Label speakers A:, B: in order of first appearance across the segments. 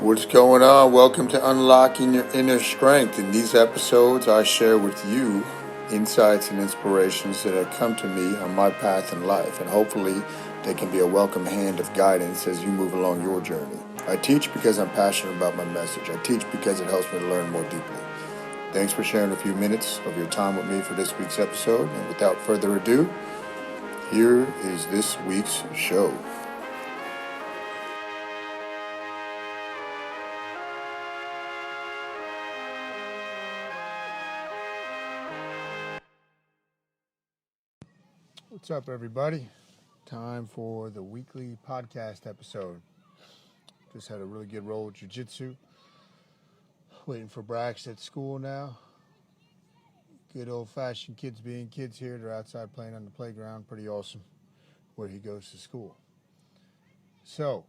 A: What's going on? Welcome to Unlocking Your Inner Strength. In these episodes, I share with you insights and inspirations that have come to me on my path in life, and hopefully they can be a welcome hand of guidance as you move along your journey. I teach because I'm passionate about my message. I teach because it helps me to learn more deeply. Thanks for sharing a few minutes of your time with me for this week's episode, and without further ado, here is this week's show. What's up, everybody? Time for the weekly podcast episode. Just had a really good roll with jiu-jitsu. Waiting for Brax at school now. Good old-fashioned kids being kids here. They're outside playing on the playground. Pretty awesome where he goes to school. So,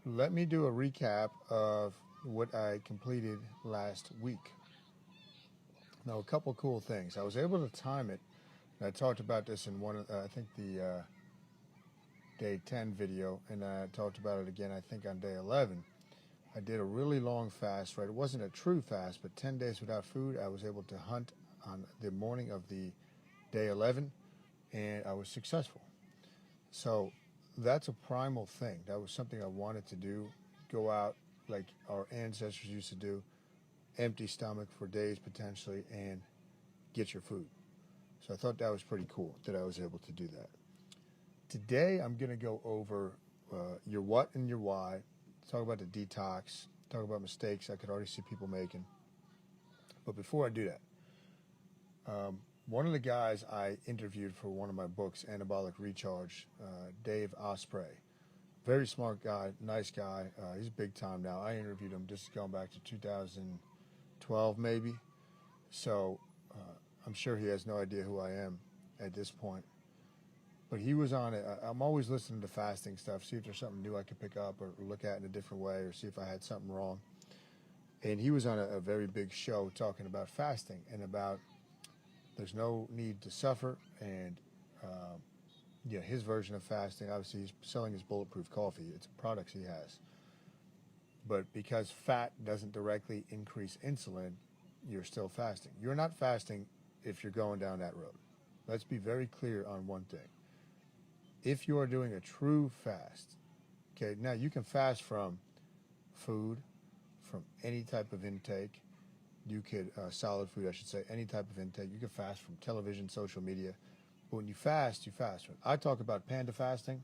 A: let me do a recap of what I completed last week. Now, a couple cool things. I was able to time it, and I talked about this in one of, I think the day 10 video, and I talked about it again, I think on day 11. I did a really long fast, right? It wasn't a true fast, but 10 days without food. I was able to hunt on the morning of the day 11, and I was successful. So that's a primal thing. That was something I wanted to do, go out like our ancestors used to do, empty stomach for days potentially, and get your food. So I thought that was pretty cool that I was able to do that. Today I'm going to go over your what and your why, talk about the detox, talk about mistakes I could already see people making. But before I do that, one of the guys I interviewed for one of my books, Anabolic Recharge, Dave Osprey, very smart guy, nice guy. He's big time now. I interviewed him just going back to 2012 maybe. So I'm sure he has no idea who I am at this point. But he was on it. I'm always listening to fasting stuff, see if there's something new I could pick up or look at in a different way, or see if I had something wrong. And he was on a very big show talking about fasting and about there's no need to suffer. And his version of fasting, obviously he's selling his bulletproof coffee. It's products he has. But because fat doesn't directly increase insulin, you're still fasting. You're not fasting if you're going down that road. Let's be very clear on one thing. If you are doing a true fast, okay, now you can fast from food, from any type of intake. You could, solid food, I should say, any type of intake. You can fast from television, social media. But when you fast, you fast. When I talk about panda fasting,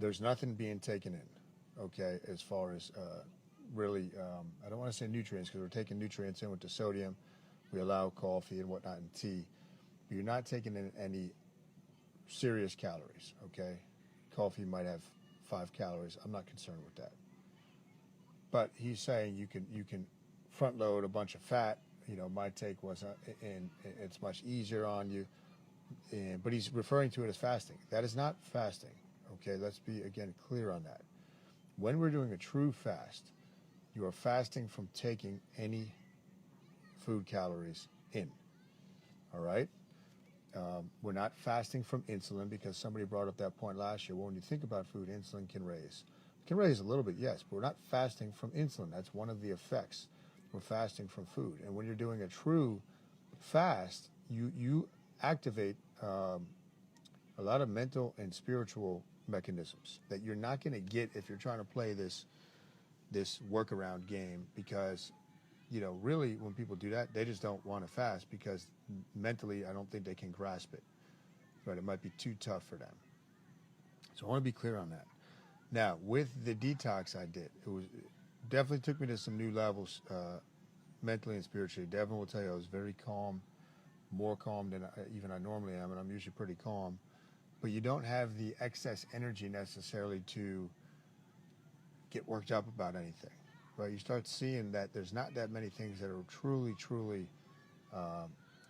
A: there's nothing being taken in, okay, as far as really, I don't want to say nutrients because we're taking nutrients in with the sodium. We allow coffee and whatnot and tea. But you're not taking in any serious calories, okay? Coffee might have 5 calories. I'm not concerned with that. But he's saying you can front load a bunch of fat. My take was, and it's much easier on you. But he's referring to it as fasting. That is not fasting, okay? Let's be, again, clear on that. When we're doing a true fast, you are fasting from taking any food calories in, all right? We're not fasting from insulin because somebody brought up that point last year. Well, when you think about food, insulin can raise. It can raise a little bit, yes, but we're not fasting from insulin. That's one of the effects. We're fasting from food. And when you're doing a true fast, you activate a lot of mental and spiritual mechanisms that you're not going to get if you're trying to play this workaround game, because really, when people do that, they just don't want to fast because mentally, I don't think they can grasp it. Right? It might be too tough for them. So I want to be clear on that. Now, with the detox I did, it definitely took me to some new levels, mentally and spiritually. Devin will tell you I was very calm, more calm than even I normally am, and I'm usually pretty calm. But you don't have the excess energy necessarily to get worked up about anything. Right, you start seeing that there's not that many things that are truly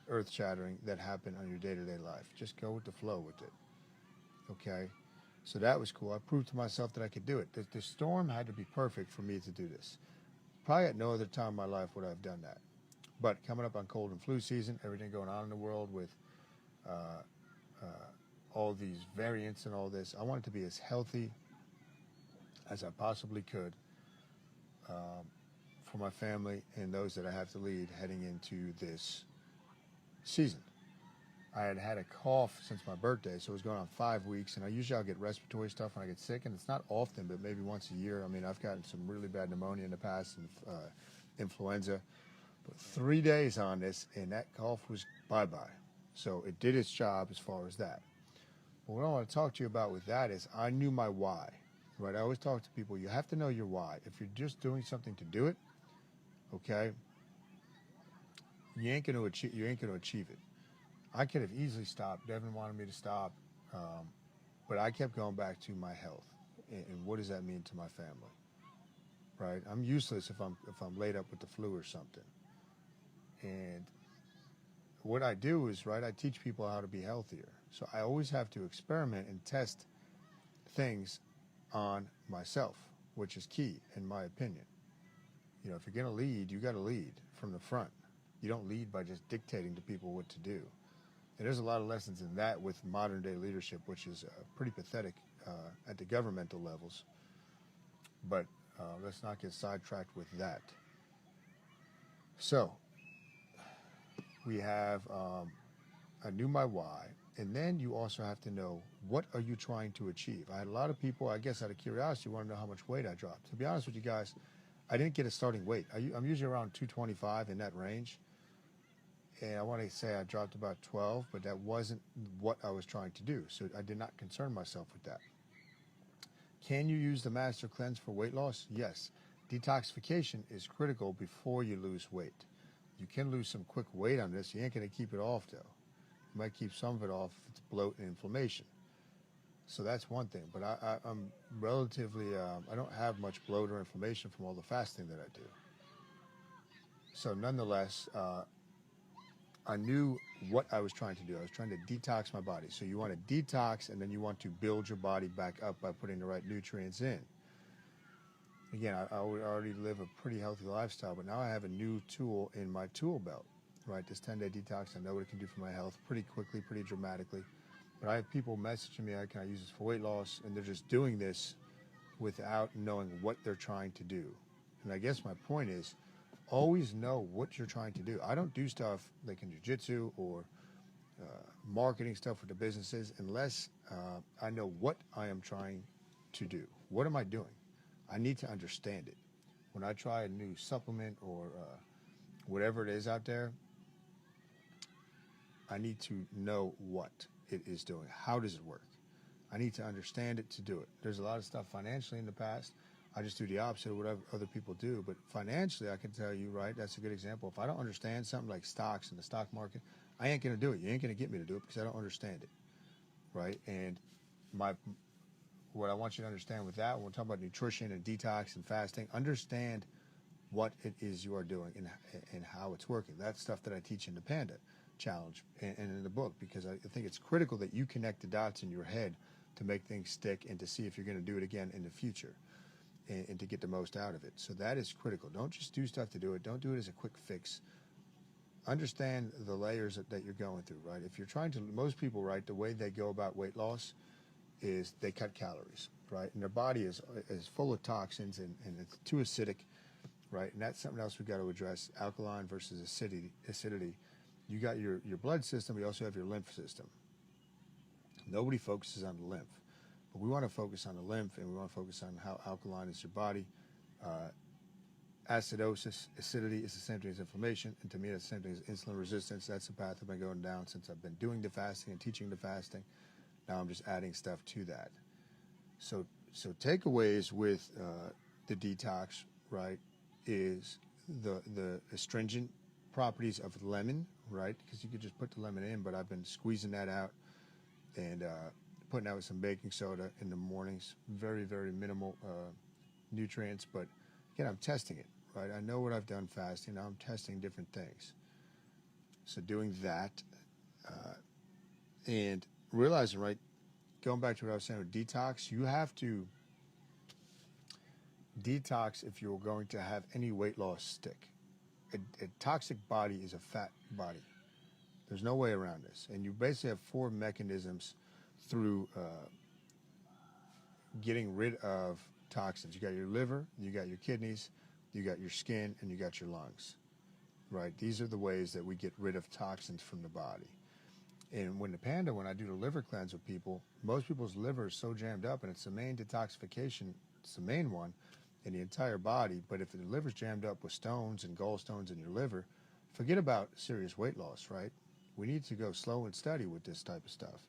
A: earth-shattering that happen on your day-to-day life. Just go with the flow with it, okay? So that was cool. I proved to myself that I could do it. The storm had to be perfect for me to do this. Probably at no other time in my life would I have done that. But coming up on cold and flu season, everything going on in the world with all these variants and all this, I wanted to be as healthy as I possibly could. for my family and those that I have to lead heading into this season. I had had a cough since my birthday, so it was going on 5 weeks, and I'll get respiratory stuff when I get sick, and it's not often, but maybe once a year. I mean, I've gotten some really bad pneumonia in the past and influenza, but 3 days on this, and that cough was bye-bye. So it did its job as far as that. But what I want to talk to you about with that is I knew my why, right? I always talk to people, you have to know your why. If you're just doing something to do it, okay, you ain't going to achieve it. I could have easily stopped. Devin wanted me to stop, but I kept going back to my health and what does that mean to my family, right? I'm useless if I'm laid up with the flu or something. And what I do is, right, I teach people how to be healthier. So I always have to experiment and test things on myself, which is key in my opinion. You know, if you're going to lead, you got to lead from the front. You don't lead by just dictating to people what to do. And there's a lot of lessons in that with modern day leadership, which is pretty pathetic at the governmental levels. But let's not get sidetracked with that. So we have, I knew my why, and then you also have to know what are you trying to achieve. I had a lot of people, I guess out of curiosity, want to know how much weight I dropped. To be honest with you guys, I didn't get a starting weight. I'm usually around 225 in that range. And I want to say I dropped about 12, but that wasn't what I was trying to do. So I did not concern myself with that. Can you use the Master Cleanse for weight loss? Yes. Detoxification is critical before you lose weight. You can lose some quick weight on this. You ain't going to keep it off, though. You might keep some of it off if it's bloat and inflammation. So that's one thing. But I'm relatively, I don't have much bloat or inflammation from all the fasting that I do. So nonetheless, I knew what I was trying to do. I was trying to detox my body. So you want to detox, and then you want to build your body back up by putting the right nutrients in. Again, I already live a pretty healthy lifestyle, but now I have a new tool in my tool belt, right? This 10-day detox, I know what it can do for my health pretty quickly, pretty dramatically. But I have people messaging me, can I use this for weight loss? And they're just doing this without knowing what they're trying to do. And I guess my point is, always know what you're trying to do. I don't do stuff like in jiu-jitsu or marketing stuff for the businesses unless I know what I am trying to do. What am I doing? I need to understand it. When I try a new supplement or whatever it is out there, I need to know what it is doing. How does it work? I need to understand it to do it. There's a lot of stuff financially in the past. I just do the opposite of what other people do. But financially, I can tell you, right, that's a good example. If I don't understand something like stocks and the stock market, I ain't going to do it. You ain't going to get me to do it because I don't understand it, right? And what I want you to understand with that, when we're talking about nutrition and detox and fasting, understand what it is you are doing and how it's working. That's stuff that I teach in the Panda Challenge and in the book, because I think it's critical that you connect the dots in your head to make things stick and to see if you're going to do it again in the future. And to get the most out of it. So that is critical. Don't just do stuff to do it. Don't do it as a quick fix. Understand the layers that you're going through, right? If you're trying to, most people, right, the way they go about weight loss is they cut calories, right? And their body is full of toxins and it's too acidic, right? And that's something else we've got to address, alkaline versus acidity. You got your blood system, you also have your lymph system. Nobody focuses on the lymph. But we want to focus on the lymph, and we want to focus on how alkaline is your body. Acidosis, acidity is the same thing as inflammation, and to me that's the same thing as insulin resistance. That's the path I've been going down since I've been doing the fasting and teaching the fasting. Now I'm just adding stuff to that. So takeaways with the detox, right, is the astringent properties of lemon, right, because you could just put the lemon in, but I've been squeezing that out and putting out with some baking soda in the mornings. Very, very minimal nutrients, but again, I'm testing it, right? I know what I've done fasting. Now I'm testing different things. So doing that and realizing, right, going back to what I was saying with detox, you have to detox if you're going to have any weight loss stick. A toxic body is a fat body. There's no way around this. And you basically have 4 mechanisms through getting rid of toxins. You got your liver, you got your kidneys, you got your skin, and you got your lungs, right? These are the ways that we get rid of toxins from the body. And when I do the liver cleanse with people, most people's liver is so jammed up, and it's the main detoxification, it's the main one in the entire body. But if the liver's jammed up with stones and gallstones in your liver, forget about serious weight loss, right? We need to go slow and steady with this type of stuff.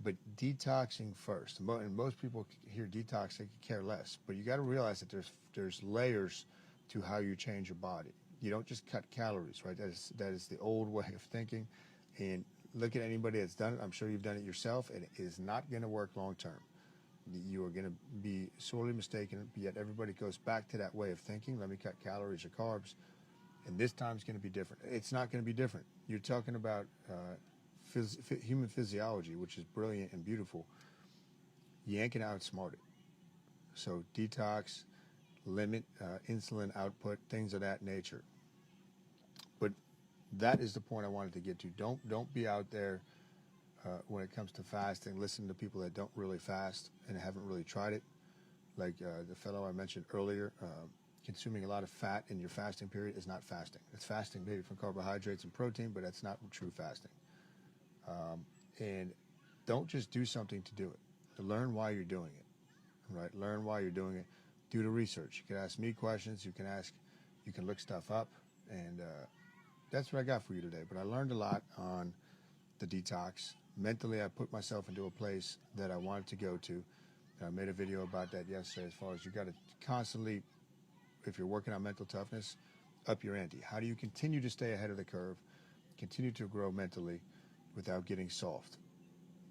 A: But detoxing first. And most people hear detox, they could care less. But you got to realize that there's layers to how you change your body. You don't just cut calories, right? That is the old way of thinking. And look at anybody that's done it. I'm sure you've done it yourself, and it is not going to work long term. You are going to be sorely mistaken. Yet everybody goes back to that way of thinking. Let me cut calories or carbs, and this time it's going to be different. It's not going to be different. You're talking about human physiology, which is brilliant and beautiful. You ain't going to outsmart it. So detox, limit insulin output, things of that nature. But that is the point I wanted to get to. Don't be out there when it comes to fasting. Listen to people that don't really fast and haven't really tried it. Like the fellow I mentioned earlier, consuming a lot of fat in your fasting period is not fasting. It's fasting maybe from carbohydrates and protein, but that's not true fasting. And don't just do something to do it. Learn why you're doing it, right? Learn why you're doing it. Do the research. You can ask me questions. You can look stuff up, and that's what I got for you today. But I learned a lot on the detox. Mentally, I put myself into a place that I wanted to go to. I made a video about that yesterday. As far as you got to constantly, if you're working on mental toughness, up your ante. How do you continue to stay ahead of the curve, continue to grow mentally without getting soft,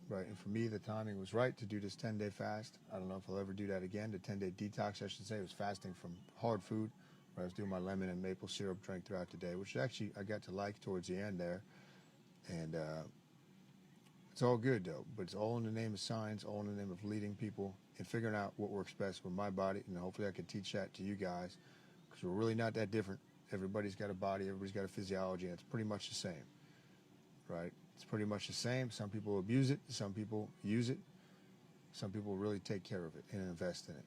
A: right? And for me, the timing was right to do this 10-day fast. I don't know if I'll ever do that again. The 10-day detox, I should say, was fasting from hard food, where I was doing my lemon and maple syrup drink throughout the day, which actually I got to like towards the end there. And it's all good, though. But it's all in the name of science, all in the name of leading people and figuring out what works best with my body. And hopefully I can teach that to you guys, because we're really not that different. Everybody's got a body, everybody's got a physiology, and it's pretty much the same, right? It's pretty much the same. Some people abuse it, some people use it, some people really take care of it and invest in it.